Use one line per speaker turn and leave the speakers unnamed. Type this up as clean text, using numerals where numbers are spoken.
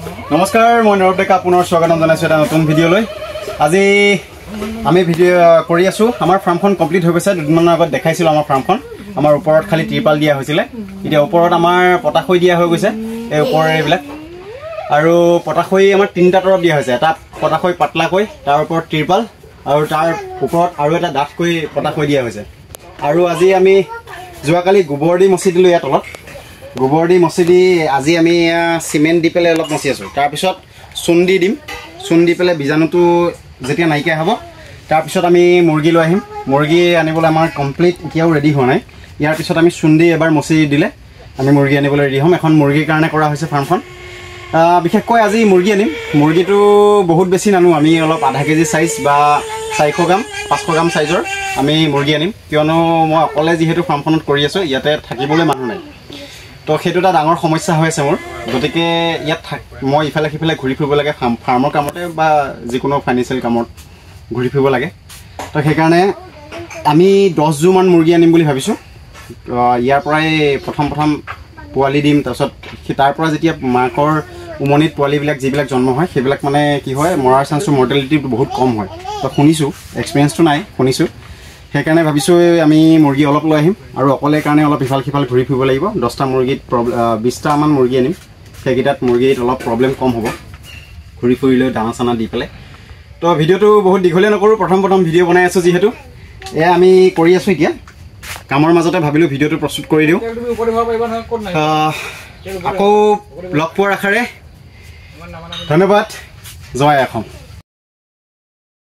নমস্কাৰ মই নৰব ডেকা পুনৰ স্বাগতম জনাইছো এটা নতুন ভিডিঅ'লৈ আজি আমি ভিডিঅ' কৰি আছো আমাৰ ফাৰ্মখন কমপ্লিট হৈ গৈছে দুদিনমানৰ আগত দেখাইছিলো আমাৰ ফাৰ্মখন আমাৰ ওপৰত খালি ত্ৰিপাল দিয়া হৈছিল এতিয়া ওপৰত আমাৰ পটাখৈ দিয়া হৈ গৈছে এই ওপৰৰ এইবিলাক আৰু পটাখৈ আমাৰ তিনিটা তৰফ দিয়া হৈছে এটা পটাখৈ পাতলাকৈ তাৰ ওপৰত ত্ৰিপাল আৰু তাৰ ওপৰত আৰু এটা ডাঠকৈ পটাখৈ দিয়া হৈছে আৰু আজি আমি যোৱাকালি গোবৰ দি মচি দিলো ইয়াত তলত গোবৰ দি মচি দি আজি আমি সিমেন্ট দি পেলাই অলপ মচি আছো তাৰ পিছত চূণ দি দিম চূণ দি পেলাই বীজাণুটো যেতিয়া নাইকিয়া হ'ব তাৰ পিছত আমি মুৰ্গী লৈ আহিম মুৰ্গী আনিবলৈ আমাৰ কমপ্লিট এতিয়াও ৰেডি হোৱা নাই ইয়াৰ পিছত আমি চূণ দি এবাৰ মচি দিলে আমি মুৰ্গী আনিবলৈ ৰেডি হ'ম এখন মুৰ্গীৰ কাৰণে কৰা হৈছে ফাৰ্মখন বিশেষকৈ আজি মুৰ্গী আনিম মুৰ্গীটো বহুত বেছি নানো আমি অলপ আধা কেজি সাইজ বা 400 গ্ৰাম 500 গ্ৰাম সাইজৰ আমি মুৰ্গী আনিম কিয়নো মই অকলে যিহেতু ফাৰ্মখনত কৰি আছো ইয়াতে থাকিবলৈ মানুহ নাই তো সেইটো এটা ডাঙৰ সমস্যা হৈ আছে মোৰ গতিকে ইয়াত মই ইফালে সিফালে ঘূৰি ফুৰিব লাগে ফাৰ্মৰ কামতে বা যিকোনো ফাইনেন্সিয়েল কামত ঘূৰি ফুৰিব লাগে তো সেইকাৰণে আমি 10 জোৰ মান মুৰ্গী আনিম বুলি ভাবিছোঁ ইয়াৰ পৰাই প্ৰথম পোৱালি দিম তাৰপিছত তাৰ পৰা যেতিয়া মাকৰ উমনিত পোৱালিবিলাক যিবিলাক জন্ম হয় সেইবিলাক মানে কি হয় মৰাৰ চান্সটো মৰ্টেলিটিটো বহুত কম হয় তো শুনিছোঁ এক্সপিৰিয়েঞ্চটো নাই শুনিছোঁ সেইকাৰণে ভাবিছোঁ আমি মুৰ্গী অলপ লৈ আহিম আৰু অকলে কাৰণে অলপ ইফাল সিফাল ঘূৰি ফুৰিব লাগিব 10টা মুৰ্গীত 20টা মান মুৰ্গী আনিম সেইকেইটাত মুৰ্গীত অলপ প্ৰব্লেম কম হ'ব ঘূৰি ফুৰিলৈ দানা চানা দি পেলাই তো ভিডিঅ'টো বহুত দীঘলীয়া নকৰোঁ প্ৰথম ভিডিঅ' বনাই আছোঁ যিহেতু এয়া আমি কৰি আছোঁ এতিয়া কামৰ মাজতে ভাবিলোঁ ভিডিঅ'টো প্ৰস্তুত কৰি দিওঁ আকৌ লগ পোৱাৰ আশাৰে ধন্যবাদ জয় অসম।